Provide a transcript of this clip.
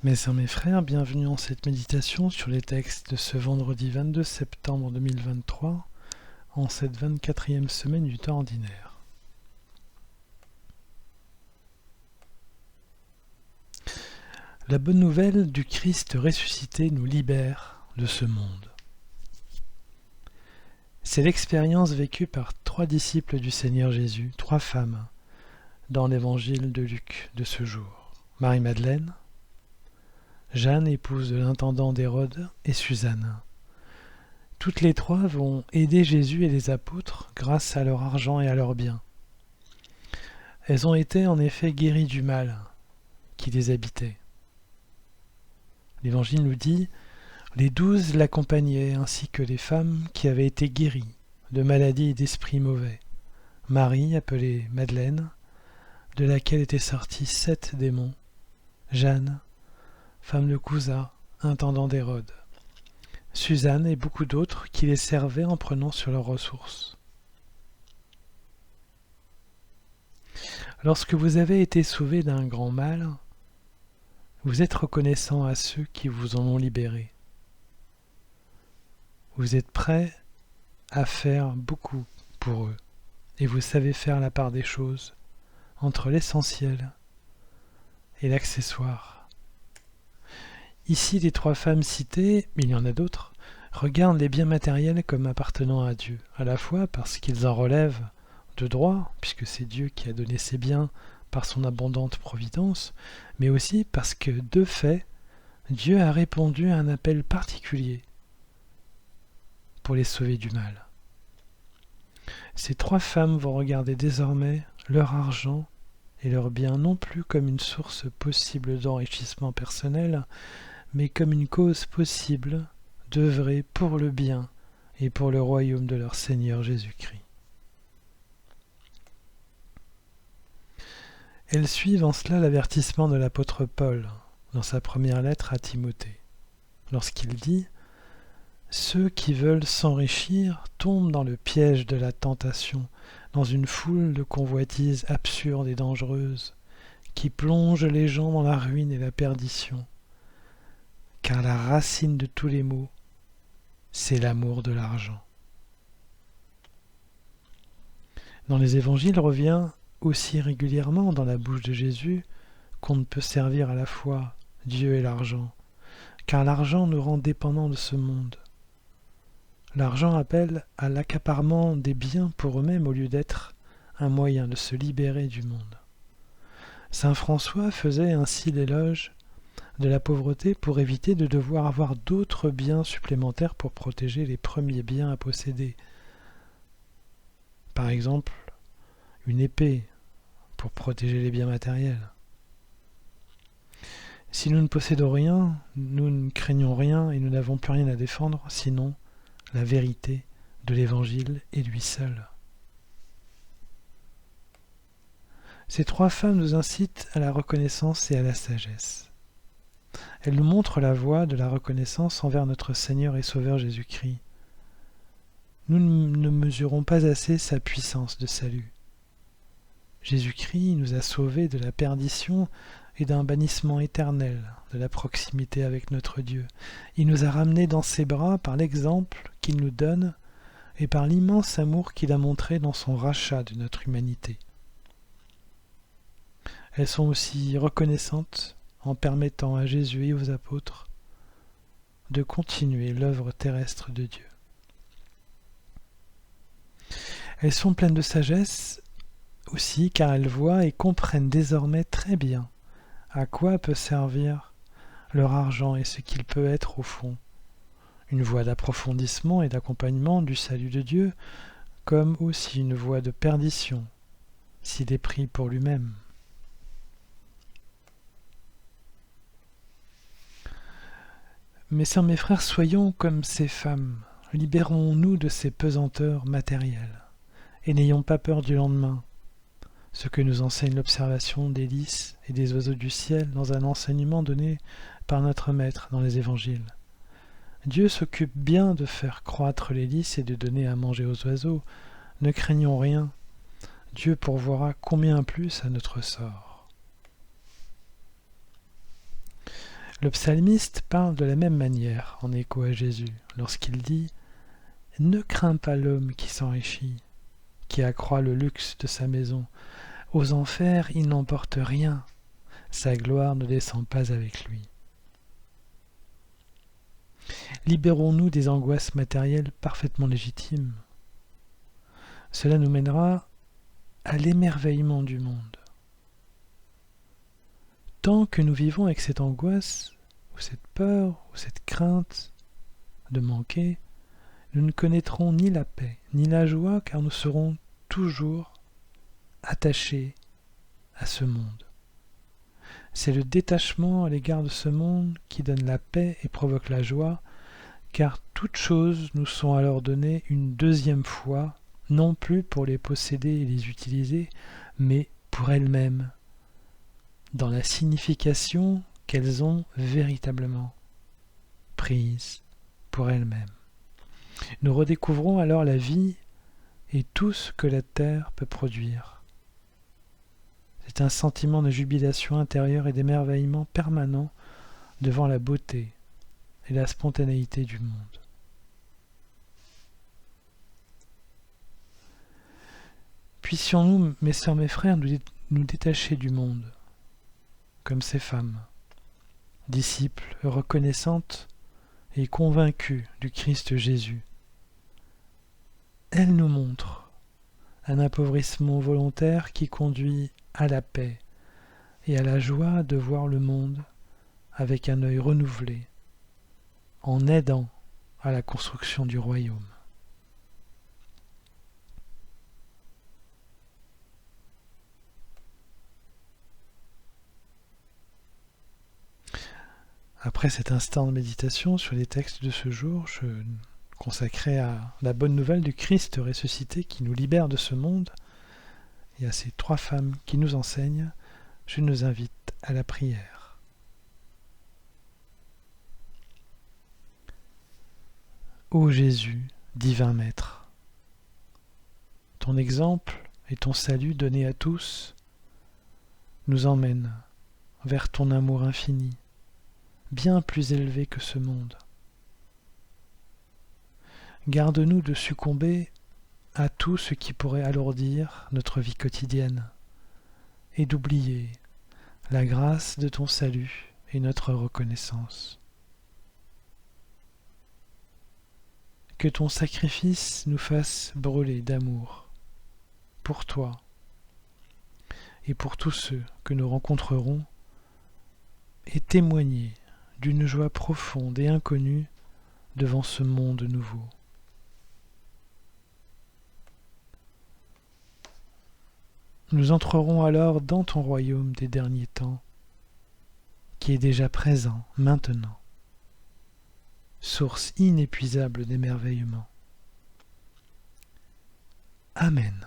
Mes sœurs, mes frères, bienvenue en cette méditation sur les textes de ce vendredi 22 septembre 2023, en cette 24e semaine du temps ordinaire. La bonne nouvelle du Christ ressuscité nous libère de ce monde. C'est l'expérience vécue par 3 disciples du Seigneur Jésus, 3 femmes, dans l'évangile de Luc de ce jour. Marie-Madeleine, Jeanne, épouse de l'intendant d'Hérode, et Suzanne. Toutes les 3 vont aider Jésus et les apôtres grâce à leur argent et à leurs biens. Elles ont été en effet guéries du mal qui les habitait. L'Évangile nous dit « Les 12 l'accompagnaient, ainsi que les femmes qui avaient été guéries de maladies et d'esprits mauvais. Marie, appelée Madeleine, de laquelle étaient sortis 7 démons. Jeanne, femme de Cousa, intendant d'Hérode. Suzanne et beaucoup d'autres qui les servaient en prenant sur leurs ressources. » Lorsque vous avez été sauvés d'un grand mal, vous êtes reconnaissant à ceux qui vous en ont libéré. Vous êtes prêts à faire beaucoup pour eux, et vous savez faire la part des choses entre l'essentiel et l'accessoire. Ici, les 3 femmes citées, mais il y en a d'autres, regardent les biens matériels comme appartenant à Dieu, à la fois parce qu'ils en relèvent de droit, puisque c'est Dieu qui a donné ces biens par son abondante providence, mais aussi parce que, de fait, Dieu a répondu à un appel particulier pour les sauver du mal. Ces 3 femmes vont regarder désormais leur argent et leurs biens non plus comme une source possible d'enrichissement personnel, mais comme une cause possible d'œuvrer pour le bien et pour le royaume de leur Seigneur Jésus-Christ. Elles suivent en cela l'avertissement de l'apôtre Paul dans sa première lettre à Timothée, lorsqu'il dit « Ceux qui veulent s'enrichir tombent dans le piège de la tentation, dans une foule de convoitises absurdes et dangereuses, qui plongent les gens dans la ruine et la perdition. Car la racine de tous les maux, c'est l'amour de l'argent. » Dans les évangiles revient aussi régulièrement dans la bouche de Jésus qu'on ne peut servir à la fois Dieu et l'argent, car l'argent nous rend dépendants de ce monde. L'argent appelle à l'accaparement des biens pour eux-mêmes au lieu d'être un moyen de se libérer du monde. Saint François faisait ainsi l'éloge de la pauvreté pour éviter de devoir avoir d'autres biens supplémentaires pour protéger les premiers biens à posséder. Par exemple, une épée pour protéger les biens matériels. Si nous ne possédons rien, nous ne craignons rien et nous n'avons plus rien à défendre, sinon la vérité de l'Évangile et lui seul. Ces 3 femmes nous incitent à la reconnaissance et à la sagesse. Elles nous montrent la voie de la reconnaissance envers notre Seigneur et Sauveur Jésus-Christ. Nous ne mesurons pas assez sa puissance de salut. Jésus-Christ nous a sauvés de la perdition et d'un bannissement éternel, de la proximité avec notre Dieu. Il nous a ramenés dans ses bras par l'exemple qu'il nous donne et par l'immense amour qu'il a montré dans son rachat de notre humanité. Elles sont aussi reconnaissantes en permettant à Jésus et aux apôtres de continuer l'œuvre terrestre de Dieu. Elles sont pleines de sagesse aussi car elles voient et comprennent désormais très bien à quoi peut servir leur argent et ce qu'il peut être au fond. Une voie d'approfondissement et d'accompagnement du salut de Dieu, comme aussi une voie de perdition, s'il est pris pour lui-même. Mes sœurs, mes frères, soyons comme ces femmes, libérons-nous de ces pesanteurs matérielles, et n'ayons pas peur du lendemain, ce que nous enseigne l'observation des lys et des oiseaux du ciel dans un enseignement donné par notre Maître dans les évangiles. Dieu s'occupe bien de faire croître les lys et de donner à manger aux oiseaux. Ne craignons rien, Dieu pourvoira combien plus à notre sort. Le psalmiste parle de la même manière en écho à Jésus lorsqu'il dit « Ne crains pas l'homme qui s'enrichit, qui accroît le luxe de sa maison. Aux enfers, il n'emporte rien. Sa gloire ne descend pas avec lui. » Libérons-nous des angoisses matérielles parfaitement légitimes. Cela nous mènera à l'émerveillement du monde. Tant que nous vivons avec cette angoisse, ou cette peur, ou cette crainte de manquer, nous ne connaîtrons ni la paix, ni la joie, car nous serons toujours attachés à ce monde. C'est le détachement à l'égard de ce monde qui donne la paix et provoque la joie, car toutes choses nous sont alors données une deuxième fois, non plus pour les posséder et les utiliser, mais pour elles-mêmes, dans la signification qu'elles ont véritablement prise pour elles-mêmes. Nous redécouvrons alors la vie et tout ce que la terre peut produire. C'est un sentiment de jubilation intérieure et d'émerveillement permanent devant la beauté et la spontanéité du monde. Puissions-nous, mes sœurs, mes frères, nous détacher du monde, comme ces femmes, disciples reconnaissantes et convaincues du Christ Jésus. Elles nous montrent un appauvrissement volontaire qui conduit à la paix et à la joie de voir le monde avec un œil renouvelé, en aidant à la construction du royaume. Après cet instant de méditation sur les textes de ce jour, consacré à la bonne nouvelle du Christ ressuscité qui nous libère de ce monde, et à ces trois femmes qui nous enseignent, je nous invite à la prière. Ô Jésus, divin Maître, ton exemple et ton salut donné à tous nous emmènent vers ton amour infini, bien plus élevé que ce monde. Garde-nous de succomber à tout ce qui pourrait alourdir notre vie quotidienne et d'oublier la grâce de ton salut et notre reconnaissance. Que ton sacrifice nous fasse brûler d'amour pour toi et pour tous ceux que nous rencontrerons et témoigner d'une joie profonde et inconnue devant ce monde nouveau. Nous entrerons alors dans ton royaume des derniers temps, qui est déjà présent maintenant, source inépuisable d'émerveillement. Amen.